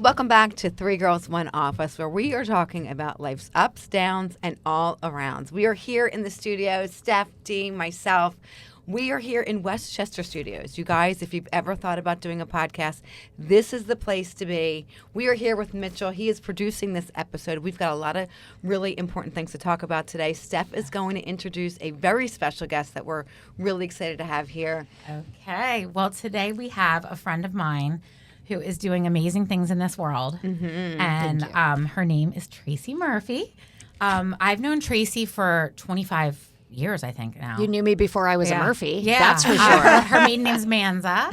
Welcome back to Three Girls, One Office, where we are talking about life's ups, downs, and all arounds. We are here in the studio, Steph, Dee, myself. We are here in Westchester Studios. You guys, if you've ever thought about doing a podcast, this is the place to be. We are here with Mitchell. He is producing this episode. We've got a lot of really important things to talk about today. Steph is going to introduce a very special guest that we're really excited to have here. Okay. Well, today we have a friend of mine who is doing amazing things in this world. Mm-hmm. And her name is Traci Murphy. I've known Traci for 25 years, I think, now. You knew me before I was a Murphy. Yeah. That's for sure. Her maiden name's Manza.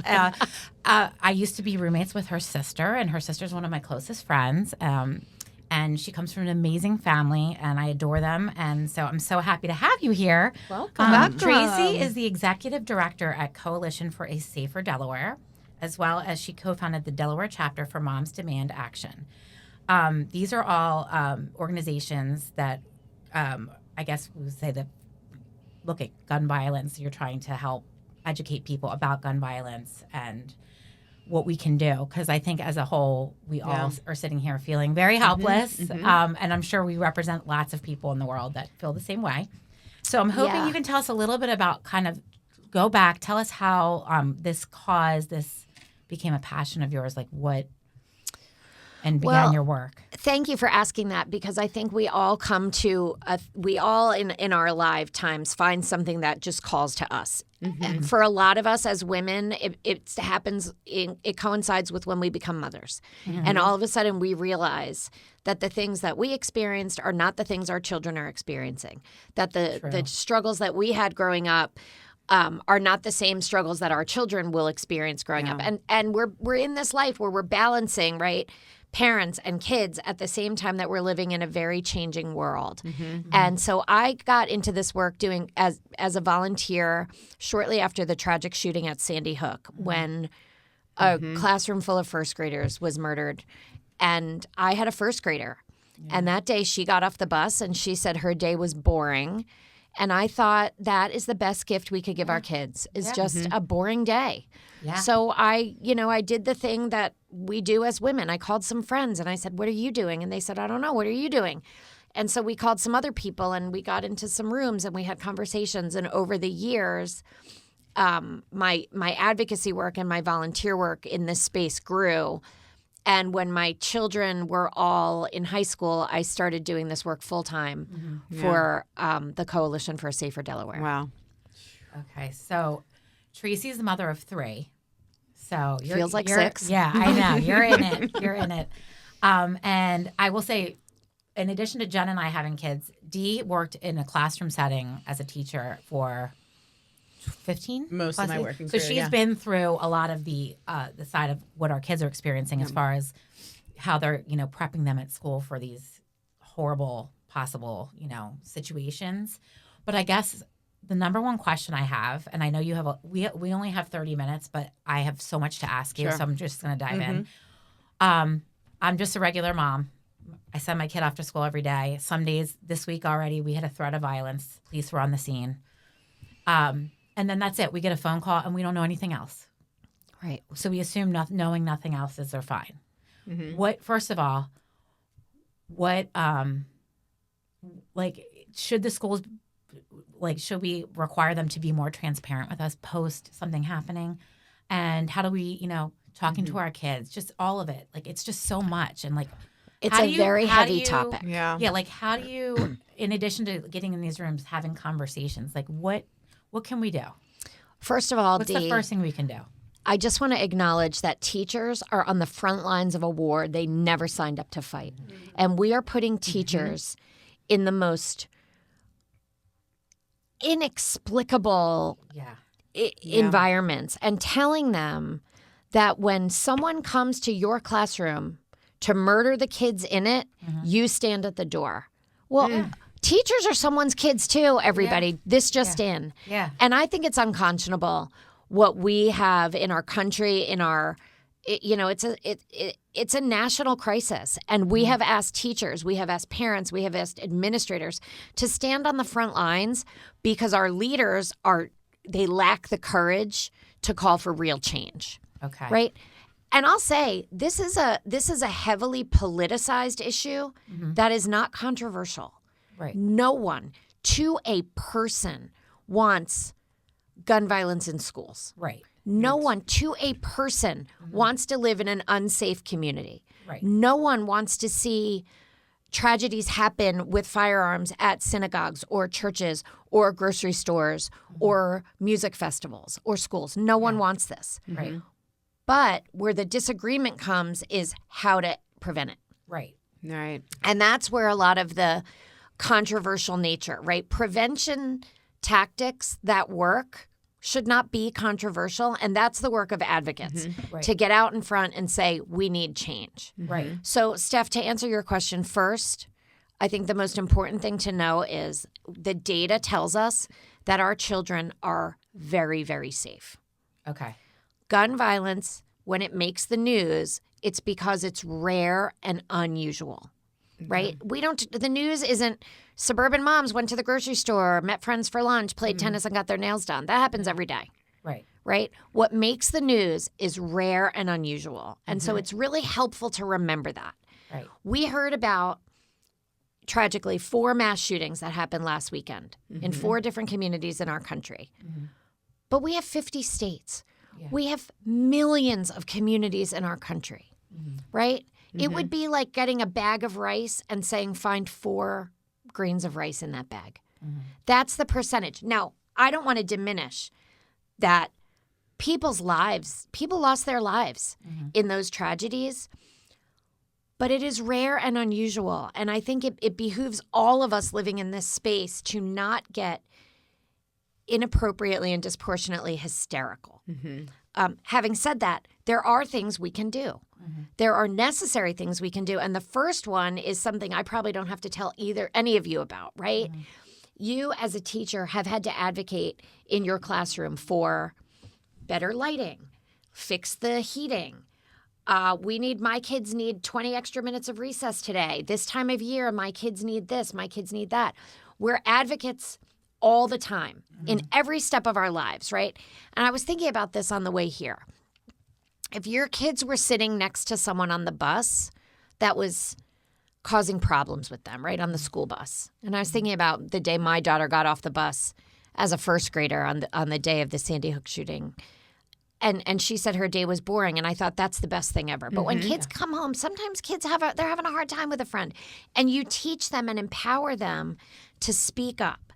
I used to be roommates with her sister, and her sister's one of my closest friends. And she comes from an amazing family, and I adore them. And so I'm so happy to have you here. Welcome. Traci is the executive director at Coalition for a Safer Delaware, as well as she co-founded the Delaware chapter for Moms Demand Action. These are all organizations that I guess we would say that look at gun violence. You're trying to help educate people about gun violence and what we can do. Because I think as a whole, we all are sitting here feeling very helpless. And I'm sure we represent lots of people in the world that feel the same way. So I'm hoping you can tell us a little bit about go back, tell us how this became a passion of yours, like what, and began your work. Thank you for asking that, because I think we all in our lifetimes find something that just calls to us. Mm-hmm. And for a lot of us as women, it coincides with when we become mothers. Mm-hmm. And all of a sudden we realize that the things that we experienced are not the things our children are experiencing, that the struggles that we had growing up are not the same struggles that our children will experience growing up. And we're in this life where we're balancing, right, parents and kids at the same time that we're living in a very changing world. Mm-hmm. And so I got into this work doing as a volunteer shortly after the tragic shooting at Sandy Hook, when a classroom full of first graders was murdered. And I had a first grader. Yeah. And that day she got off the bus and she said her day was boring. And I thought that is the best gift we could give our kids, is just a boring day. Yeah. So I did the thing that we do as women. I called some friends and I said, "What are you doing?" And they said, "I don't know. What are you doing?" And so we called some other people and we got into some rooms and we had conversations. And over the years, my advocacy work and my volunteer work in this space grew. And when my children were all in high school, I started doing this work full-time for the Coalition for a Safer Delaware. Wow. Okay, so Traci's the mother of 3. So feels like 6. Yeah, I know. You're in it. You're in it. And I will say, in addition to Jen and I having kids, Dee worked in a classroom setting as a teacher for 15 most of my working so career, she's been through a lot of the side of what our kids are experiencing as far as how they're prepping them at school for these horrible possible situations. But I guess the number one question I have, and I know you have we only have 30 minutes, but I have so much to ask you, so I'm just going to dive in. I'm just a regular mom. I send my kid off to school every day. Some days, this week already, we had a threat of violence. Police were on the scene. And then that's it. We get a phone call and we don't know anything else. Right. So we assume knowing nothing else is they're fine. Mm-hmm. First of all, should the schools, should we require them to be more transparent with us post something happening? And how do we, talking to our kids, just all of it. It's just so much. And it's a very heavy topic. Yeah. Yeah. How do you, in addition to getting in these rooms, having conversations, what can we do? First of all, what's the first thing we can do? I just want to acknowledge that teachers are on the front lines of a war they never signed up to fight. Mm-hmm. And we are putting teachers in the most inexplicable environments and telling them that when someone comes to your classroom to murder the kids in it, you stand at the door. Well, teachers are someone's kids too, everybody. Yeah. This just in. Yeah. And I think it's unconscionable what we have in our country, it's a national crisis. And we have asked teachers, we have asked parents, we have asked administrators to stand on the front lines because our leaders they lack the courage to call for real change. Okay. Right? And I'll say this is a heavily politicized issue that is not controversial. Right. No one, to a person, wants gun violence in schools. Right. No one, to a person, wants to live in an unsafe community. Right. No one wants to see tragedies happen with firearms at synagogues or churches or grocery stores or music festivals or schools. No one wants this. Right. But where the disagreement comes is how to prevent it. Right. Right. And that's where a lot of the controversial nature, right? Prevention tactics that work should not be controversial. And that's the work of advocates, Right. to get out in front and say, we need change. Right. So, Steph, to answer your question first, I think the most important thing to know is the data tells us that our children are very, very safe. Okay. Gun violence, when it makes the news, it's because it's rare and unusual, right? The news isn't suburban moms went to the grocery store, met friends for lunch, played tennis, and got their nails done. That happens every day. Right. Right? What makes the news is rare and unusual. And so it's really helpful to remember that. Right. We heard about, tragically, 4 mass shootings that happened last weekend in 4 different communities in our country. But we have 50 states. Yeah. We have millions of communities in our country, right? It would be like getting a bag of rice and saying find 4 grains of rice in that bag. That's the percentage. Now, I don't want to diminish that people lost their lives in those tragedies, but it is rare and unusual. And I think it behooves all of us living in this space to not get inappropriately and disproportionately hysterical. Having said that, there are things we can do. There are necessary things we can do. And the first one is something I probably don't have to tell any of you about, right? You as a teacher have had to advocate in your classroom for better lighting, fix the heating. My kids need 20 extra minutes of recess today. This time of year, my kids need this, my kids need that. We're advocates all the time in every step of our lives, right? And I was thinking about this on the way here. If your kids were sitting next to someone on the bus that was causing problems with them, right, on the school bus. And I was thinking about the day my daughter got off the bus as a first grader on the day of the Sandy Hook shooting. And she said her day was boring, and I thought that's the best thing ever. But when kids come home, sometimes kids they're having a hard time with a friend, and you teach them and empower them to speak up,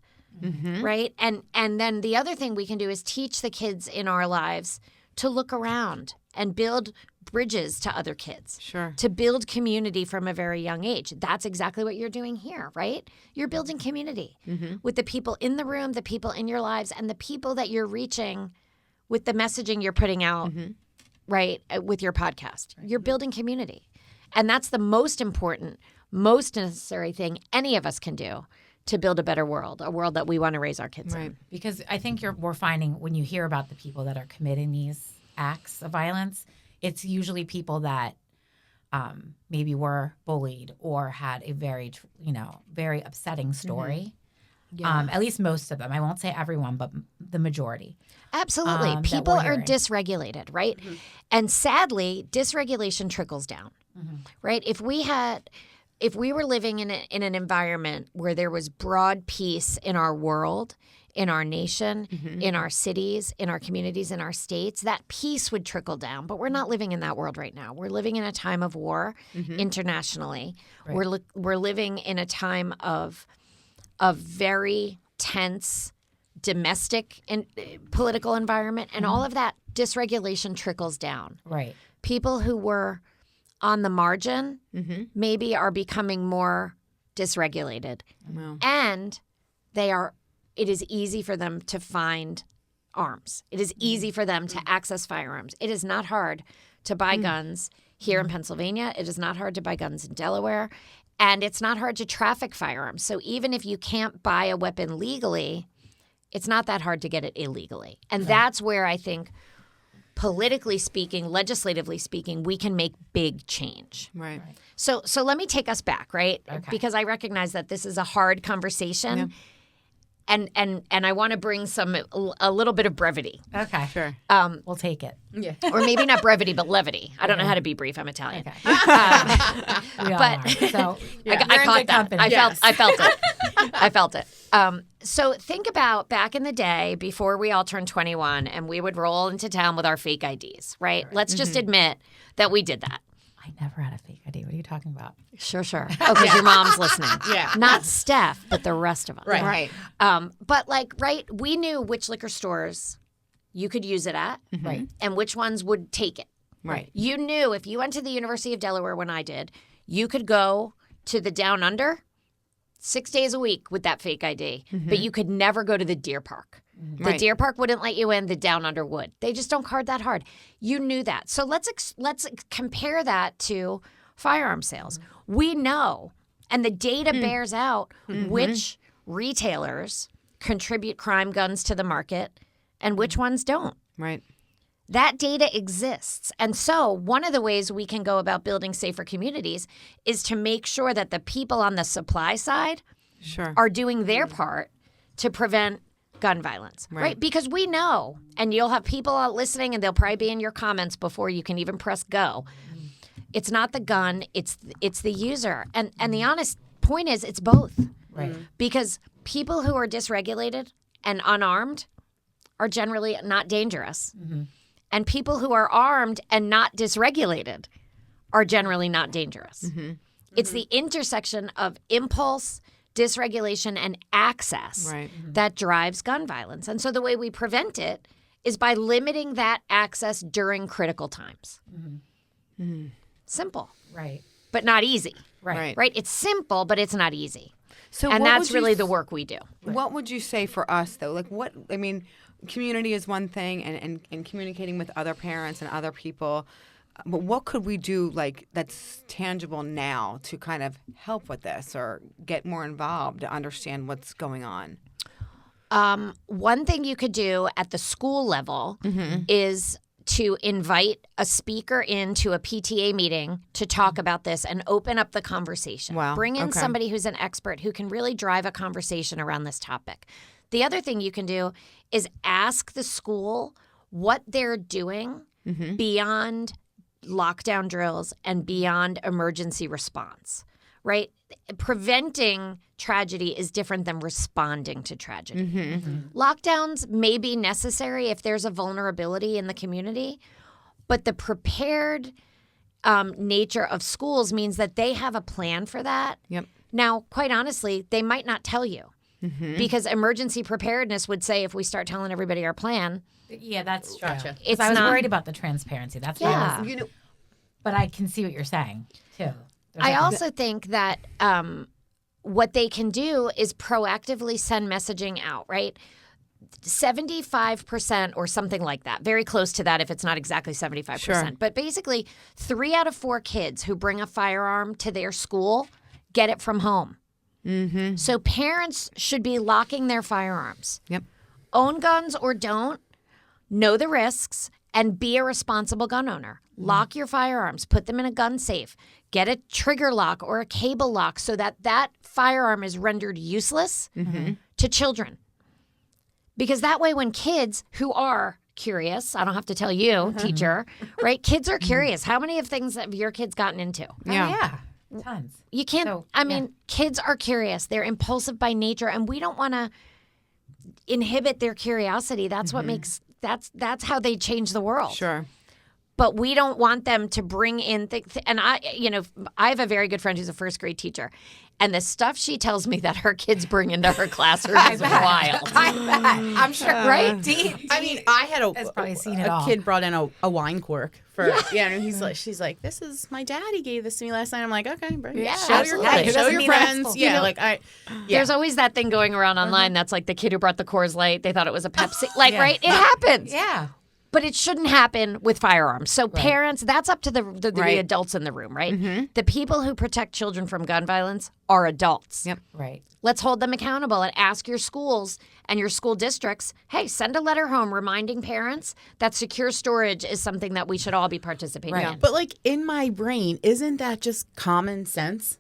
right? And then the other thing we can do is teach the kids in our lives to look around and build bridges to other kids. Sure. To build community from a very young age. That's exactly what you're doing here, right? You're building community with the people in the room, the people in your lives, and the people that you're reaching with the messaging you're putting out, right, with your podcast. You're building community. And that's the most important, most necessary thing any of us can do to build a better world, a world that we want to raise our kids in. Because I think we're finding when you hear about the people that are committing these acts of violence, it's usually people that maybe were bullied or had a very, very upsetting story. At least most of them. I won't say everyone, but the majority. Absolutely. People are dysregulated, right? And sadly, dysregulation trickles down, right? If we were living in an environment where there was broad peace in our world, in our nation, in our cities, in our communities, in our states, that peace would trickle down. But we're not living in that world right now. We're living in a time of war internationally. Right. We're living in a time of very tense domestic and political environment, and all of that dysregulation trickles down. Right. People who were on the margin maybe are becoming more dysregulated. Wow. And it is easy for them to find arms. It is easy for them to access firearms. It is not hard to buy guns here in Pennsylvania. It is not hard to buy guns in Delaware. And it's not hard to traffic firearms. So even if you can't buy a weapon legally, it's not that hard to get it illegally. And that's where I think, politically speaking, legislatively speaking, we can make big change. Right. So let me take us back, right? Okay. Because I recognize that this is a hard conversation. and I want to bring a little bit of brevity. Okay. Sure. We'll take it. Yeah. Or maybe not brevity, but levity. I don't know how to be brief. I'm Italian. Okay. We all but- are. So I you're in caught good that. company. I felt it. I felt it. So think about back in the day before we all turned 21 and we would roll into town with our fake IDs, right? Let's just admit that we did that. I never had a fake ID. What are you talking about? Sure. Oh, because your mom's listening. Yeah. Not Steph, but the rest of us. Right. But we knew which liquor stores you could use it at, Right. and which ones would take it. Right. You knew if you went to the University of Delaware when I did, you could go to the Down Under 6 days a week with that fake ID, but you could never go to the Deer Park. The Right. Deer Park wouldn't let you in. The Down Under would. They just don't card that hard. You knew that. So let's compare that to firearm sales. We know, and the data bears out which retailers contribute crime guns to the market and which ones don't. Right. That data exists. And so one of the ways we can go about building safer communities is to make sure that the people on the supply side Sure. are doing their part to prevent gun violence, right? Because we know, and you'll have people out listening and they'll probably be in your comments before you can even press go. It's not the gun, it's the user. And the honest point is it's both. Right. Because people who are dysregulated and unarmed are generally not dangerous. And people who are armed and not dysregulated are generally not dangerous. It's the intersection of impulse, dysregulation, and access Right. that drives gun violence. And so the way we prevent it is by limiting that access during critical times. Simple, Right. but not easy. Right. Right? It's simple, but it's not easy. So And what that's would you really the work we do. What would you say for us though? Like what I mean, community is one thing and communicating with other parents and other people. But what could we do like that's tangible now to kind of help with this or get more involved to understand what's going on? One thing you could do at the school level is to invite a speaker into a PTA meeting to talk about this and open up the conversation. Wow. Bring in Okay. somebody who's an expert who can really drive a conversation around this topic. The other thing you can do is ask the school what they're doing beyond lockdown drills and beyond emergency response, right? Preventing tragedy is different than responding to tragedy. Lockdowns may be necessary if there's a vulnerability in the community, but the prepared nature of schools means that they have a plan for that. Yep. Now, quite honestly, they might not tell you because emergency preparedness would say if we start telling everybody our plan, Yeah, that's true. Gotcha. it's I was not. worried about the transparency. That's what I Yeah. was, You know, but I can see what you're saying too. There's I like a- also think that what they can do is proactively send messaging out, right? 75% or something like that, very close to that if it's not exactly 75%. Sure. But basically, 3 out of 4 kids who bring a firearm to their school get it from home. So parents should be locking their firearms. Yep. Own guns or don't, know the risks, and be a responsible gun owner. Lock your firearms, put them in a gun safe, get a trigger lock or a cable lock so that that firearm is rendered useless to children. Because that way when kids who are curious, I don't have to tell you, teacher, right? Kids are curious. How many of things have your kids gotten into? Oh, yeah. Tons. You can't, So, I mean, kids are curious. They're impulsive by nature, and we don't want to inhibit their curiosity. That's what makes, that's how they change the world. Sure. But we don't want them to bring in things. And I have a very good friend who's a first grade teacher. And the stuff she tells me that her kids bring into her classroom is wild. I bet. I'm sure. Right? I mean, I had has probably seen it a all. kid brought in a wine cork for and she's like, this is my daddy gave this to me last night. I'm like, okay, bring it. Yeah, show your absolutely. kids, Who show doesn't your mean that's friends. cool? Yeah, You know, like I. Yeah. There's always that thing going around online that's like the kid who brought the Coors Light. They thought it was a Pepsi. Like, right? It happens. Yeah. But it shouldn't happen with firearms. So parents, that's up to the Right. adults in the room, right? The people who protect children from gun violence are adults. Yep. Right. Let's hold them accountable and ask your schools and your school districts, hey, send a letter home reminding parents that secure storage is something that we should all be participating Right. in. But like in my brain, isn't that just common sense?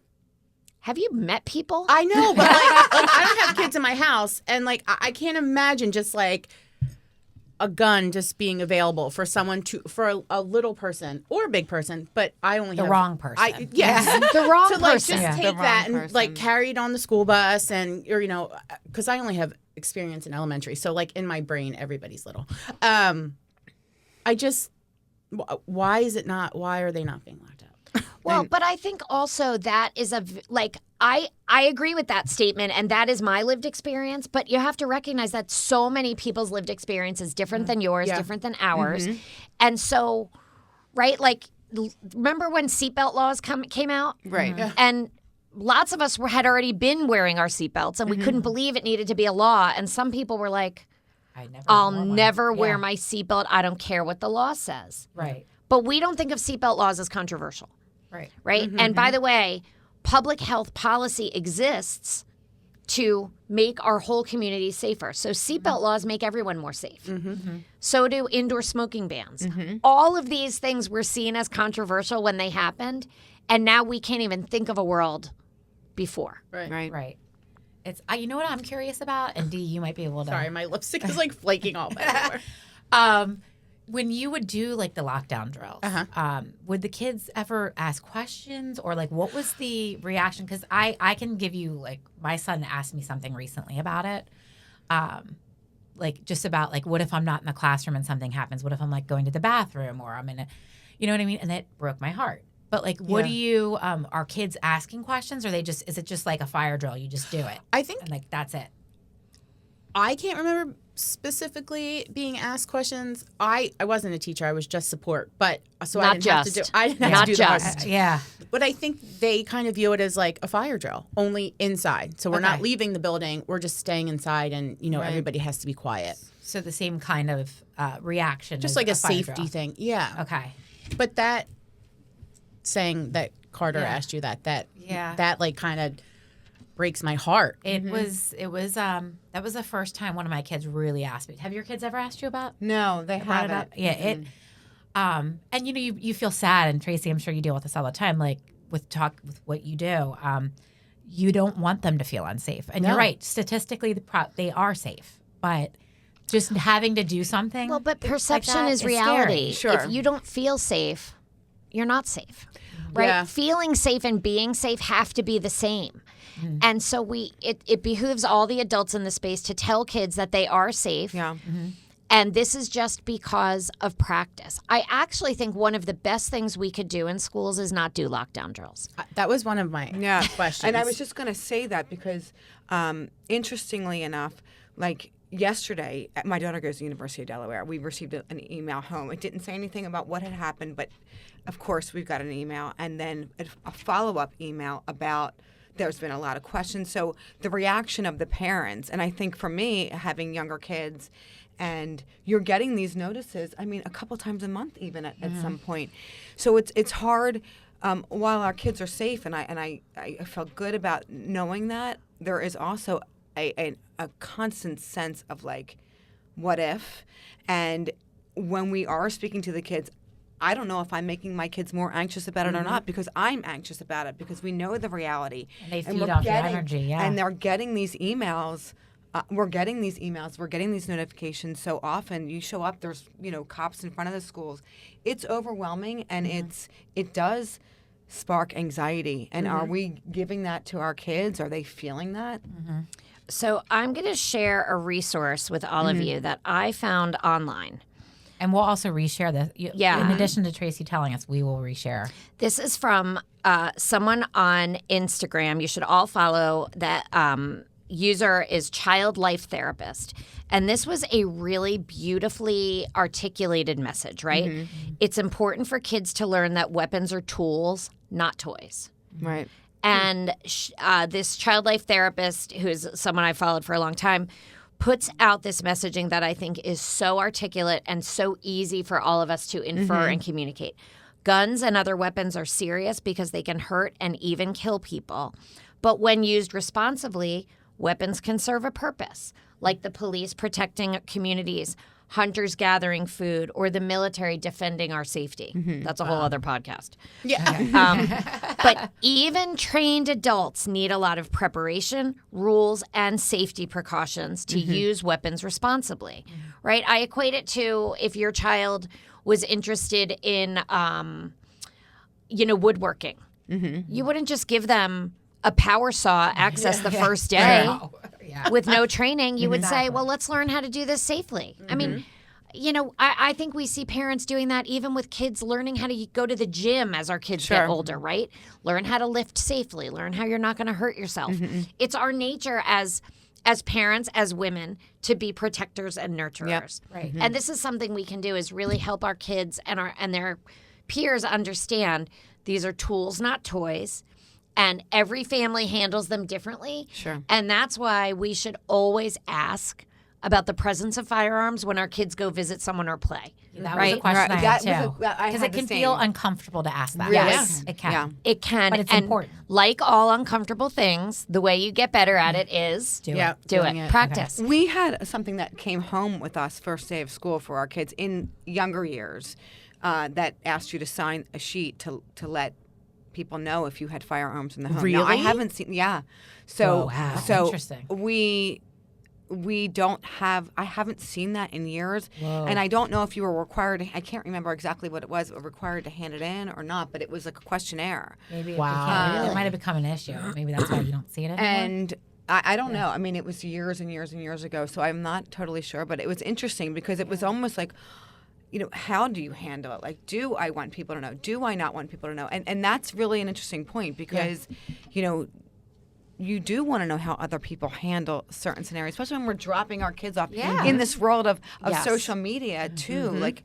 have you met people? I know, but like I don't have kids in my house, and like I can't imagine just like a gun just being available for someone for a little person or a big person, but I only have wrong person. Yes, the wrong to like person. just take that and like carry it on the school bus, and or because I only have experience in elementary, so like in my brain everybody's little. I just why are they not being locked up? Well, but I think also that is I agree with that statement, and that is my lived experience, but you have to recognize that so many people's lived experience is different than yours, different than ours. And so, right, like, remember when seatbelt laws came out? Right. Yeah. And lots of us had already been wearing our seatbelts, and we couldn't believe it needed to be a law. And some people were like, I'll never wear my seatbelt. I don't care what the law says. Right. But we don't think of seatbelt laws as controversial. Right? And by the way, public health policy exists to make our whole community safer. So seatbelt laws make everyone more safe. So do indoor smoking bans. All of these things were seen as controversial when they happened, and now we can't even think of a world before. Right. It's you know what I'm curious about, and Dee, you might be able to. Sorry, my lipstick is like flaking all everywhere. When you would do like the lockdown drills, would the kids ever ask questions, or like what was the reaction? Because I can give you, like, my son asked me something recently about it, like just about like, what if I'm not in the classroom and something happens? What if I'm like going to the bathroom, or I'm in a, you know what I mean? And it broke my heart. But like, what do you, are kids asking questions, or is it just like a fire drill? You just do it. I think, and like, that's it. I can't remember specifically being asked questions. I wasn't a teacher. I was just support. But so I didn't have to do the rest. Yeah. But I think they kind of view it as like a fire drill, only inside. So we're not leaving the building. We're just staying inside, and everybody has to be quiet. So the same kind of reaction. Just as like a fire safety drill. thing. Yeah. Okay. But that saying that Carter asked you that like kind of breaks my heart. It was that was the first time one of my kids really asked me. Have your kids ever asked you about? No, they haven't. Yeah, and you feel sad, and Traci, I'm sure you deal with this all the time, like with what you do. You don't want them to feel unsafe. And you're right, statistically they are safe, but just having to do something. Well, but perception is reality. Sure. If you don't feel safe, you're not safe. Right? Yeah. Feeling safe and being safe have to be the same. And so it behooves all the adults in the space to tell kids that they are safe. Yeah. And this is just because of practice. I actually think one of the best things we could do in schools is not do lockdown drills. That was one of my questions. And I was just going to say that because, interestingly enough, like yesterday, my daughter goes to the University of Delaware. We received an email home. It didn't say anything about what had happened, but of course we've got an email, and then a follow-up email about there's been a lot of questions. So the reaction of the parents, and I think for me, having younger kids, and you're getting these notices, I mean, a couple times a month even at some point. So it's hard while our kids are safe, and I felt good about knowing that. There is also a constant sense of like, what if? And when we are speaking to the kids, I don't know if I'm making my kids more anxious about it or not, because I'm anxious about it, because we know the reality. And they feed off your energy, And they're getting these emails. We're getting these emails. We're getting these notifications so often. You show up, there's cops in front of the schools. It's overwhelming, and it does spark anxiety. And are we giving that to our kids? Are they feeling that? So I'm going to share a resource with all of you that I found online. And we'll also reshare this. In addition to Traci telling us, we will reshare. This is from someone on Instagram. You should all follow that. User is Child Life Therapist. And this was a really beautifully articulated message, right? It's important for kids to learn that weapons are tools, not toys. Right. And this Child Life Therapist, who is someone I followed for a long time, puts out this messaging that I think is so articulate and so easy for all of us to infer and communicate. Guns and other weapons are serious because they can hurt and even kill people. But when used responsibly, weapons can serve a purpose, like the police protecting communities, hunters gathering food, or the military defending our safety. That's a whole other podcast. Yeah. But even trained adults need a lot of preparation, rules, and safety precautions to use weapons responsibly, right? I equate it to if your child was interested in, woodworking. You wouldn't just give them a power saw access the first day with no training. You would say, well, let's learn how to do this safely. I mean, I think we see parents doing that even with kids learning how to go to the gym as our kids get older, right? Learn how to lift safely. Learn how you're not going to hurt yourself. It's our nature as parents, as women, to be protectors and nurturers. Yep. Right. And this is something we can do is really help our kids and their peers understand these are tools, not toys. And every family handles them differently. Sure. And that's why we should always ask about the presence of firearms when our kids go visit someone or play. That right? was a question I had too. I Because had it the can same. feel uncomfortable to ask that. Yes. It can. Yeah. It can. But it's and important. like all uncomfortable things, the way you get better at it is Do Yeah. it. do Doing it. it. Practice. We had something that came home with us first day of school for our kids in younger years that asked you to sign a sheet to let people know if you had firearms in the home. Now, I Really? haven't seen. Yeah. So Oh, wow. so Interesting. we don't have. I haven't seen that in years, Whoa. and I don't know if you were required. I can't remember exactly what it was. Required to hand it in or not, but it was like a questionnaire. Maybe if Wow. you can't, Really? it might have become an issue. Maybe that's why you don't see it anymore. And I don't know. I mean, it was years and years and years ago, so I'm not totally sure. But it was interesting because it was almost like, how do you handle it? Like, do I want people to know? Do I not want people to know? And that's really an interesting point because, you do want to know how other people handle certain scenarios, especially when we're dropping our kids off in this world of Yes. social media too. Like,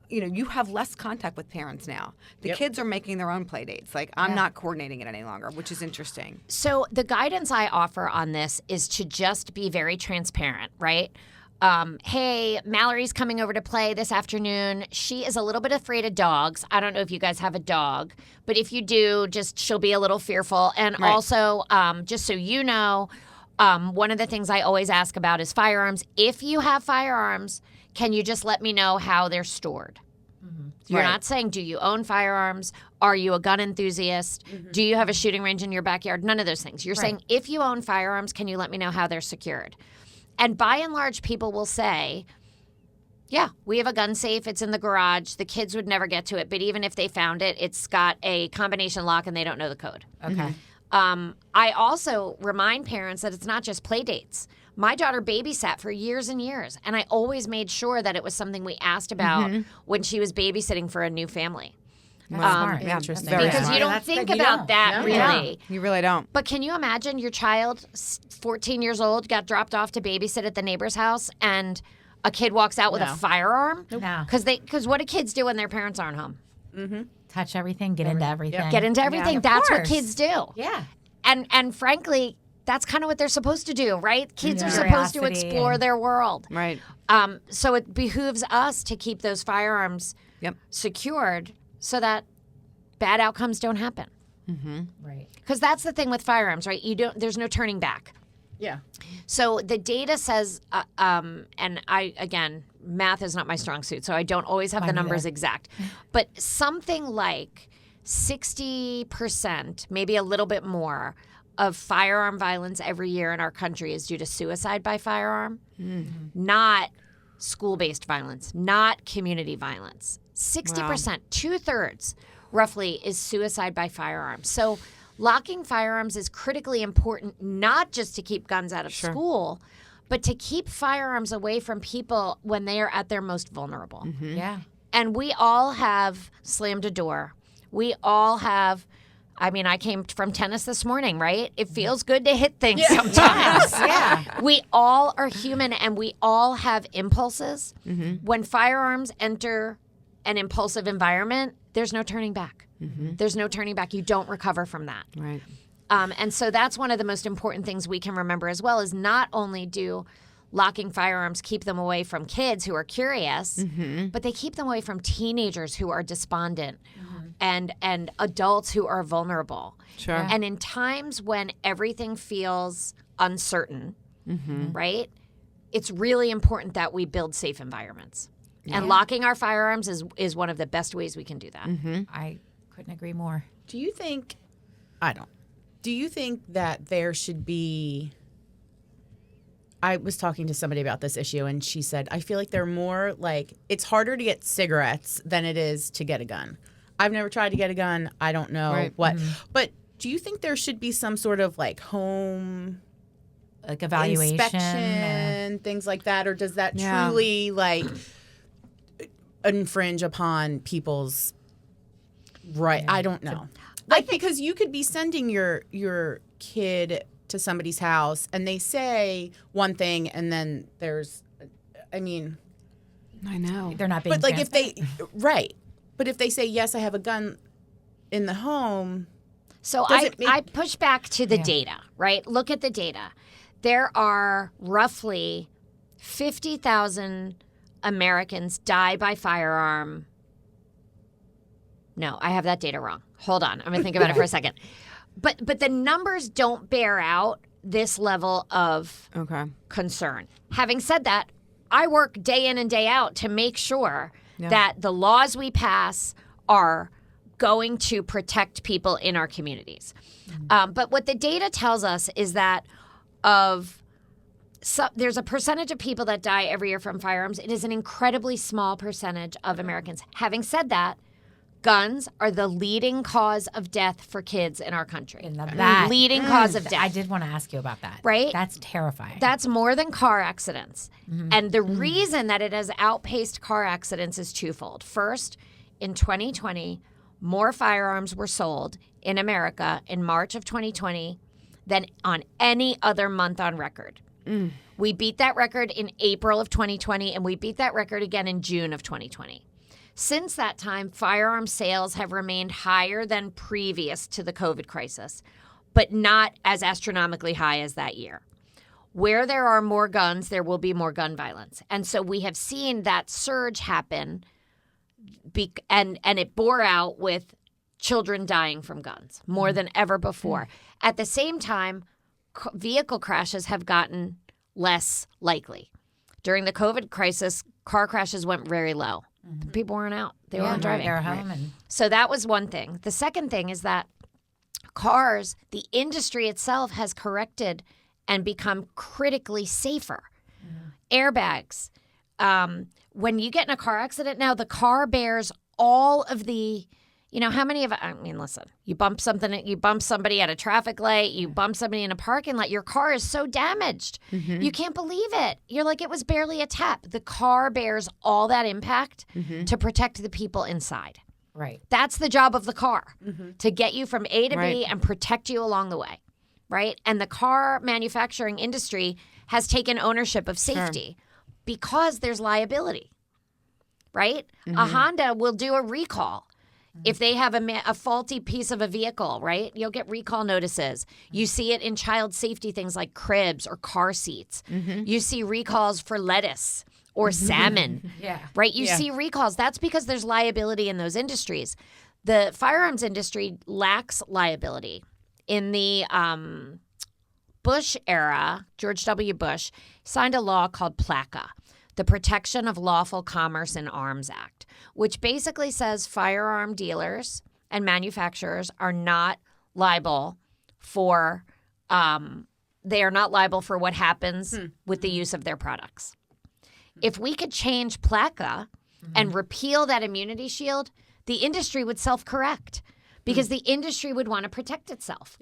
you have less contact with parents now. The kids are making their own play dates. Like, I'm not coordinating it any longer, which is interesting. So the guidance I offer on this is to just be very transparent, right? Hey, Mallory's coming over to play this afternoon. She is a little bit afraid of dogs. I don't know if you guys have a dog, but if you do, she'll be a little fearful. And also, just so you know, one of the things I always ask about is firearms. If you have firearms, can you just let me know how they're stored? You're not saying, do you own firearms? Are you a gun enthusiast? Do you have a shooting range in your backyard? None of those things. You're saying, if you own firearms, can you let me know how they're secured? And by and large, people will say, yeah, we have a gun safe. It's in the garage. The kids would never get to it. But even if they found it, it's got a combination lock and they don't know the code. Okay. I also remind parents that it's not just play dates. My daughter babysat for years and years, and I always made sure that it was something we asked about when she was babysitting for a new family. That's smart. Yeah, Interesting. very Because smart. you don't That's think good. You about don't. that No. really. You really don't. But can you imagine your child, 14 years old, got dropped off to babysit at the neighbor's house, and a kid walks out with a No. firearm? No. Because what do kids do when their parents aren't home? Touch everything, get into everything. Get into everything. of That's what course. kids do. Yeah. And frankly, that's kind of what they're supposed to do, right? Kids are Yeah. supposed to Curiosity explore and- their world. Right. So it behooves us to keep those firearms Yep. secured so that bad outcomes don't happen. Right. Because that's the thing with firearms, right? There's no turning back. Yeah. So the data says, and again, math is not my strong suit, so I don't always have the Mine numbers neither. exact, but something like 60%, maybe a little bit more, of firearm violence every year in our country is due to suicide by firearm, not school-based violence, not community violence. 60%, 2/3 roughly, is suicide by firearm. So locking firearms is critically important, not just to keep guns out of school, but to keep firearms away from people when they are at their most vulnerable. Yeah. And we all have slammed a door. We all have, I came from tennis this morning, right? It feels good to hit things sometimes. Yeah. We all are human and we all have impulses. When firearms enter an impulsive environment, there's no turning back. There's no turning back. You don't recover from that. Right. And so that's one of the most important things we can remember as well, is not only do locking firearms keep them away from kids who are curious, but they keep them away from teenagers who are despondent and adults who are vulnerable. Sure. And in times when everything feels uncertain, right? it's really important that we build safe environments. And locking our firearms is one of the best ways we can do that. I couldn't agree more. Do you think that there should be, I was talking to somebody about this issue and she said, I feel like they're more like, it's harder to get cigarettes than it is to get a gun. I've never tried to get a gun. I don't know what. But do you think there should be some sort of like home Like evaluation. inspection, things like that? Or does that truly like infringe upon people's right? I don't know. Like, because you could be sending your kid to somebody's house and they say one thing and then there's, I mean, I know. They're not being but like if they, transparent. right. But if they say, yes, I have a gun in the home. So I push back to the data, right? Look at the data. There are roughly 50,000 Americans die by firearm. No, I have that data wrong. Hold on. I'm going to think about it for a second. But the numbers don't bear out this level of concern. Having said that, I work day in and day out to make sure that the laws we pass are going to protect people in our communities. But what the data tells us is that there's a percentage of people that die every year from firearms. It is an incredibly small percentage of Americans. Having said that, guns are the leading cause of death for kids in our country. Leading cause of death. I did want to ask you about that. Right? That's terrifying. That's more than car accidents. And the reason that it has outpaced car accidents is twofold. First, in 2020, more firearms were sold in America in March of 2020 than on any other month on record. We beat that record in April of 2020, and we beat that record again in June of 2020. Since that time, firearm sales have remained higher than previous to the COVID crisis, but not as astronomically high as that year. Where there are more guns, there will be more gun violence. And so we have seen that surge happen, and it bore out with children dying from guns more than ever before. At the same time, vehicle crashes have gotten less likely. During the COVID crisis, car crashes went very low. People weren't out. They weren't driving. They were home. So that was one thing. The second thing is that cars, the industry itself has corrected and become critically safer. Airbags. When you get in a car accident now, the car bears all of the, how many of, I mean, listen, you bump somebody at a traffic light, you bump somebody in a parking lot, your car is so damaged. You can't believe it. You're like, it was barely a tap. The car bears all that impact to protect the people inside. Right. That's the job of the car, to get you from A to B and protect you along the way, right? And the car manufacturing industry has taken ownership of safety because there's liability, right? A Honda will do a recall. If they have a faulty piece of a vehicle, right, you'll get recall notices. You see it in child safety things like cribs or car seats. You see recalls for lettuce or salmon, right? You see recalls. That's because there's liability in those industries. The firearms industry lacks liability. In the Bush era, George W. Bush signed a law called PLACA, the Protection of Lawful Commerce in Arms Act, which basically says firearm dealers and manufacturers are not liable for what happens with the use of their products. If we could change PLACA and repeal that immunity shield, the industry would self-correct because the industry would want to protect itself,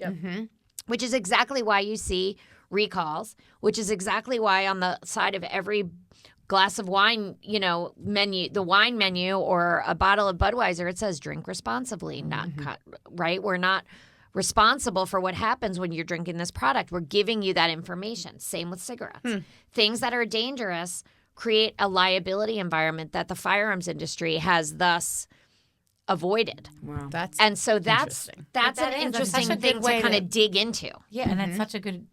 which is exactly why you see recalls, which is exactly why on the side of every glass of wine, menu, the wine menu or a bottle of Budweiser, it says drink responsibly, right? We're not responsible for what happens when you're drinking this product. We're giving you that information. Same with cigarettes. Things that are dangerous create a liability environment that the firearms industry has thus avoided. Wow. That's an interesting thing to kind of dig into. Yeah, and that's such a good,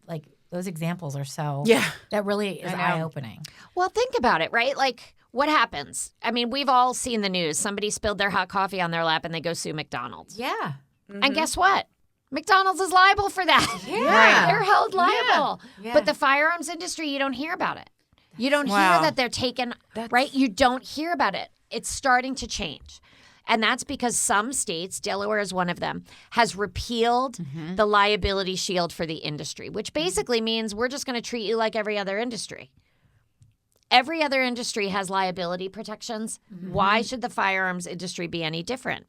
those examples are so, that really is eye-opening. Well, think about it, right? Like, what happens? I mean, we've all seen the news. Somebody spilled their hot coffee on their lap and they go sue McDonald's. Yeah. And guess what? McDonald's is liable for that. Yeah. They're held liable. Yeah. But the firearms industry, you don't hear about it. You don't hear that they're taken, right? You don't hear about it. It's starting to change. And that's because some states, Delaware is one of them, has repealed the liability shield for the industry, which basically means we're just going to treat you like every other industry. Every other industry has liability protections. Why should the firearms industry be any different?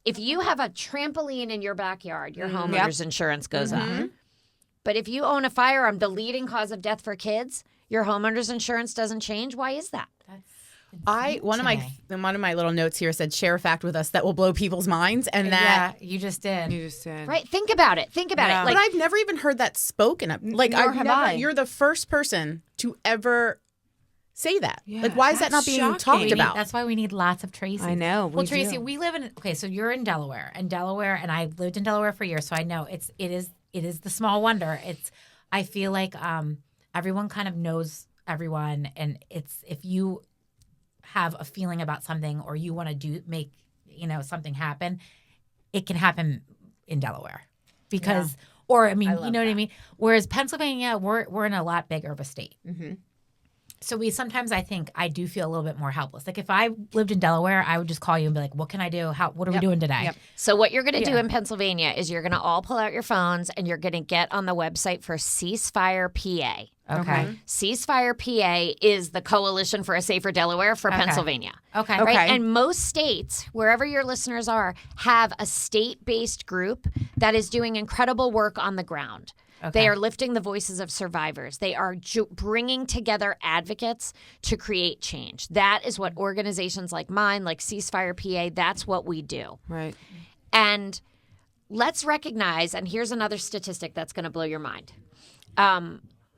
If you have a trampoline in your backyard, your homeowner's insurance goes up. But if you own a firearm, the leading cause of death for kids, your homeowner's insurance doesn't change. Why is that? One of my little notes here said share a fact with us that will blow people's minds, and that you just did. Right? Think about it. Think about it. Like, but I've never even heard that spoken of. Like, you're the first person to ever say that. Like, why is that not being talked about? That's why we need lots of Tracy. I know. Well, Tracy, we live in. Okay, so you're in Delaware, and I lived in Delaware for years, so I know it is the small wonder. I feel like everyone kind of knows everyone, and it's if you have a feeling about something or you want to make something happen, it can happen in Delaware because or I mean you know what I mean. Whereas Pennsylvania, we're in a lot bigger of a state. So sometimes I think I do feel a little bit more helpless. Like if I lived in Delaware, I would just call you and be like, what can I do? What are we doing today? So what you're going to do in Pennsylvania is you're going to all pull out your phones and you're going to get on the website for Ceasefire PA. Okay. Ceasefire PA is the coalition for a safer Delaware for Pennsylvania. Okay. Right? And most states, wherever your listeners are, have a state-based group that is doing incredible work on the ground. They are lifting the voices of survivors. They are bringing together advocates to create change. That is what organizations like mine, like Ceasefire PA, that's what we do. Right. And let's recognize, and here's another statistic that's going to blow your mind.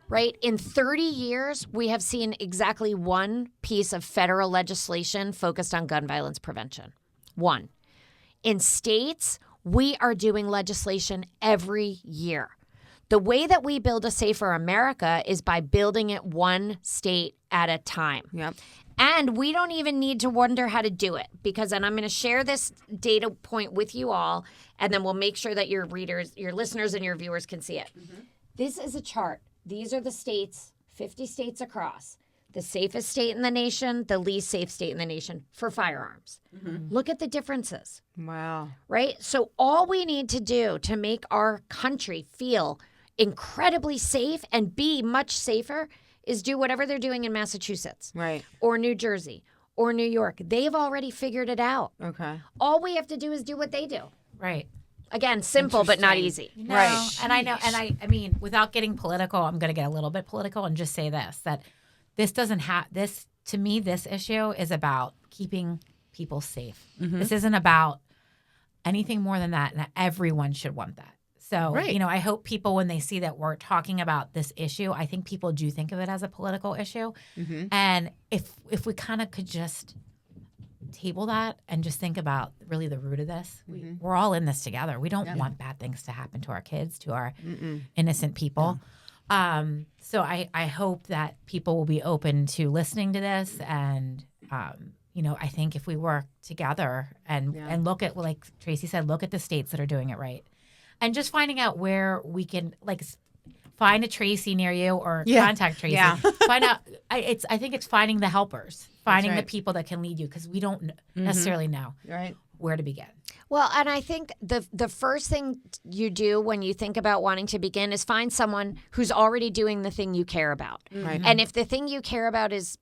Right? In 30 years, we have seen exactly one piece of federal legislation focused on gun violence prevention. One. In states, we are doing legislation every year. The way that we build a safer America is by building it one state at a time. Yep. And we don't even need to wonder how to do it because, and I'm going to share this data point with you all, and then we'll make sure that your readers, your listeners, and your viewers can see it. This is a chart. These are the states, 50 states across. The safest state in the nation, the least safe state in the nation for firearms. Look at the differences. Wow. Right? So all we need to do to make our country feel incredibly safe and be much safer is do whatever they're doing in Massachusetts. Right. Or New Jersey or New York. They've already figured it out. Okay. All we have to do is do what they do. Right. Again, simple but not easy. No, right. And I know, and I mean, without getting political, I'm going to get a little bit political and just say this, that this doesn't have, this, to me, this issue is about keeping people safe. This isn't about anything more than that, and everyone should want that. So, I hope people, when they see that we're talking about this issue, I think people do think of it as a political issue. And if we kind of could just table that and just think about really the root of this, we're all in this together. We don't want bad things to happen to our kids, to our innocent people. So I hope that people will be open to listening to this. And, I think if we work together and look at, like Tracy said, look at the states that are doing it right. And just finding out where we can, like, find a Tracy near you or contact Tracy. Find out. I think it's finding the helpers, finding the people that can lead you, because we don't necessarily know where to begin. Well, and I think the first thing you do when you think about wanting to begin is find someone who's already doing the thing you care about. Right. And if the thing you care about is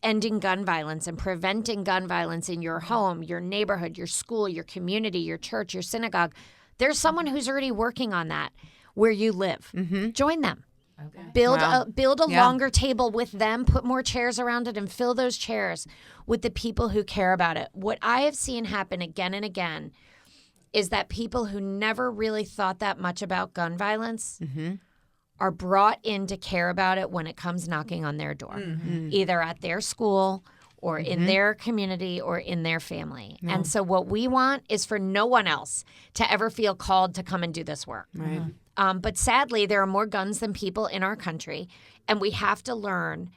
ending gun violence and preventing gun violence in your home, your neighborhood, your school, your community, your church, your synagogue, there's someone who's already working on that where you live. Join them. Okay. Build a longer table with them, put more chairs around it, and fill those chairs with the people who care about it. What I have seen happen again and again is that people who never really thought that much about gun violence are brought in to care about it when it comes knocking on their door, either at their school or in their community or in their family. And so what we want is for no one else to ever feel called to come and do this work. Right. But sadly, there are more guns than people in our country, and we have to learn,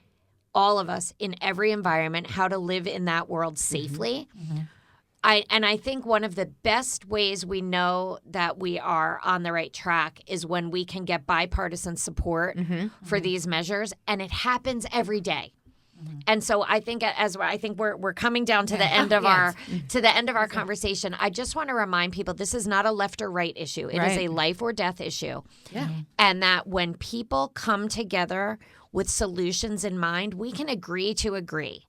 all of us in every environment, how to live in that world safely. I think one of the best ways we know that we are on the right track is when we can get bipartisan support for these measures, and it happens every day. And so I think we're coming down to the end of our conversation. I just want to remind people this is not a left or right issue. It is a life or death issue. Yeah. And that when people come together with solutions in mind, we can agree to agree.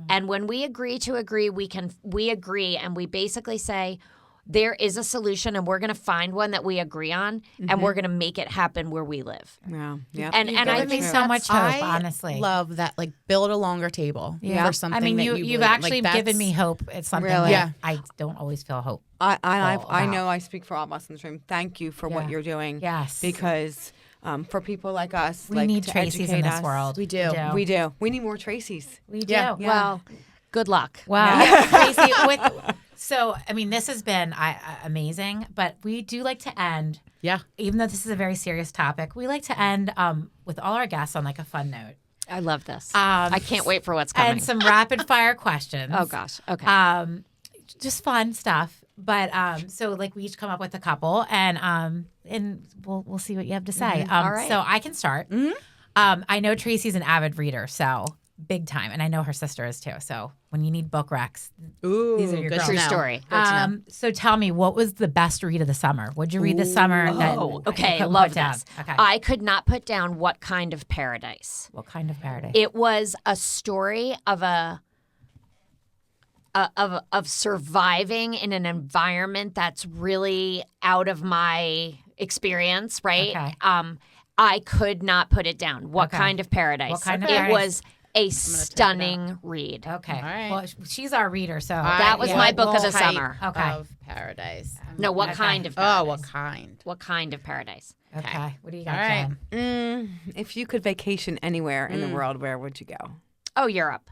And when we agree to agree, we agree and we basically say there is a solution and we're going to find one that we agree on and we're going to make it happen where we live. Yeah. Yeah. And I think so much hope, honestly. Love that, like, build a longer table for something. I mean, that you've believe. actually Like, given me hope. It's something Really? that I don't always feel hope. I know I speak for all of us in this room. Thank you for what you're doing. Yes. Because for people like us, We like, need to Tracy's educate in this us, world. We do. We do. We need more Tracys. We do. Yeah. Well, good luck. Wow. Tracy, so, I mean, this has been amazing, but we do like to end, even though this is a very serious topic, we like to end with all our guests on like a fun note. I love this. I can't wait for what's coming. And some rapid fire questions. Oh, gosh. Okay. Just fun stuff. But so like we each come up with a couple and we'll see what you have to say. All right. So I can start. I know Tracy's an avid reader, so big time. And I know her sister is too. So when you need book recs, Ooh, these are your good girls. to True know. story. So tell me, what was the best read of the summer? What'd you read this summer? Okay, that love put down? this. Okay. I could not put down What Kind of Paradise. What kind of paradise? It was a story of of surviving in an environment that's really out of my experience, right? Okay. I could not put it down. What Okay. Kind of Paradise? What Kind of It Paradise? was a stunning read. Okay. All right. Well, she's our reader, so That was my book of the summer. Okay. Of Paradise. No, What Okay. Kind of Paradise? Oh, what kind? What Kind of Paradise? Okay. What do you got, All right. Jen? If you could vacation anywhere in the world, where would you go? Oh, Europe.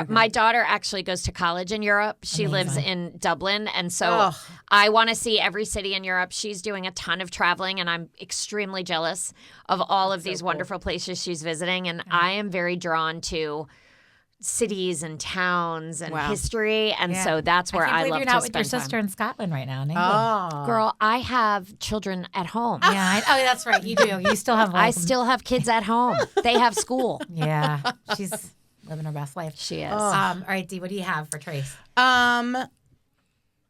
My daughter actually goes to college in Europe. She lives in Dublin. And so I want to see every city in Europe. She's doing a ton of traveling, and I'm extremely jealous of all of these wonderful places she's visiting. And I am very drawn to cities and towns and history. And so that's where I believe love you're to not with your spend sister time. in Scotland right now in England. Oh. Girl, I have children at home. Yeah. Oh, that's right. You do. You still have. I Like, still have kids at home. They have school. Yeah. She's living her best life. She is. All right, Dee. What do you have for Trace?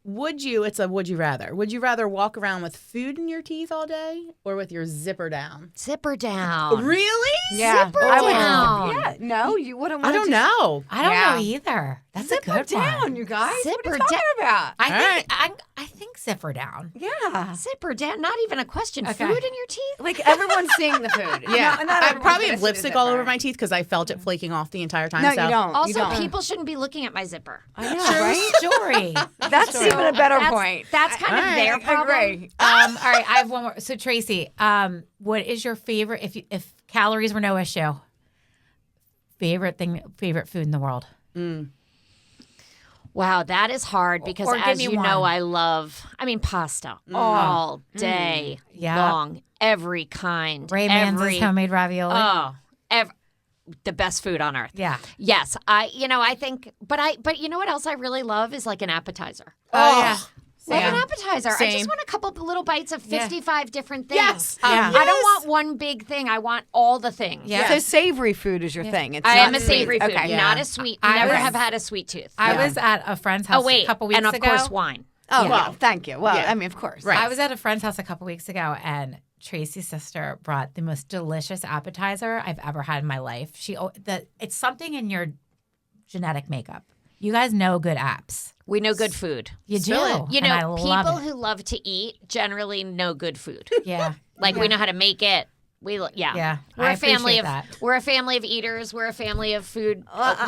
It's a would you rather. Would you rather walk around with food in your teeth all day or with your zipper down? Zipper down. Really? Zipper I would- down. Yeah, no, you wouldn't. I don't know. I don't Yeah. know either. That's Zipper a good down, one. you guys. Zipper what are you talking about? I think zipper down. Yeah. Zipper down. Not even a question. Okay. Food in your teeth? Like everyone's seeing the food. Yeah. No, not I everyone's probably gonna have see the lipstick all zipper. over my teeth because I felt it flaking off the entire time. No, so. you don't. Also, you don't. people shouldn't be looking at my zipper. I know, right? Story. That's even a better That's- point. That's kind of their problem. Agree. All right, I have one more. So Tracy, what is your favorite? If calories were no issue, favorite food in the world? Wow, that is hard because Or give as me you know, one. I mean, pasta all day Yeah. long, every kind. Ray Manz's homemade ravioli. The best food on earth. Yeah. Yes, I think, but you know what else I really love is like an appetizer. Yeah. Like an appetizer. I Same. just want a couple of little bites of 55 different things. Yes. Yeah. I don't want one big thing. I want all the things. Yeah. So savory food is your thing. It's I not am a sweet. savory food, Okay. not a sweet. I Never was- have had a sweet tooth. I was at a friend's house Oh wait, a couple weeks and of ago. course wine. Oh, Yeah. well, thank you. Well, Yeah. I mean, of course. Right. I was at a friend's house a couple weeks ago, and Tracy's sister brought the most delicious appetizer I've ever had in my life. It's something in your genetic makeup. You guys know good apps. We know good food. You Spill do. it. You and I know, love people it. who love to eat generally know good food. Yeah. Like we know how to make it. Yeah. We're I a family appreciate of that. We're a family of eaters. We're a family of food.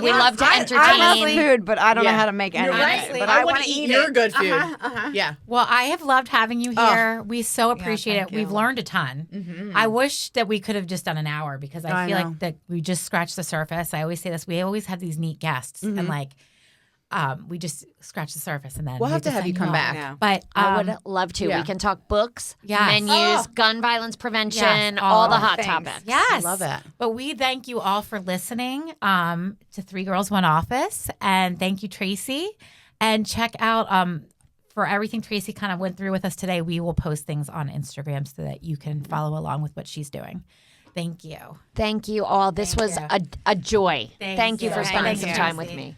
we Yeah, love to entertain. I love food, but I don't know Yeah. how to make any of right. it. But I I want want to to eat eat your it. good food. Yeah. Well, I have loved having you here. We so appreciate thank it. We've you. learned a ton. I wish that we could have just done an hour because I I feel know. like that we just scratched the surface. I always say this. We always have these neat guests, and like we just scratch the surface, and then We'll we have to just have you sign come off. back. Yeah. But I would love to. yeah. We can talk books, Yes. menus, gun violence prevention, Yes, all the all hot things. topics. Yes. Love it. But we thank you all for listening to 3 Girls, 1 Office. And thank you, Tracy. And check out for everything Traci kind of went through with us today, we will post things on Instagram so that you can follow along with what she's doing. Thank you. Thank you all. This was a joy. Thank you for spending some time with me.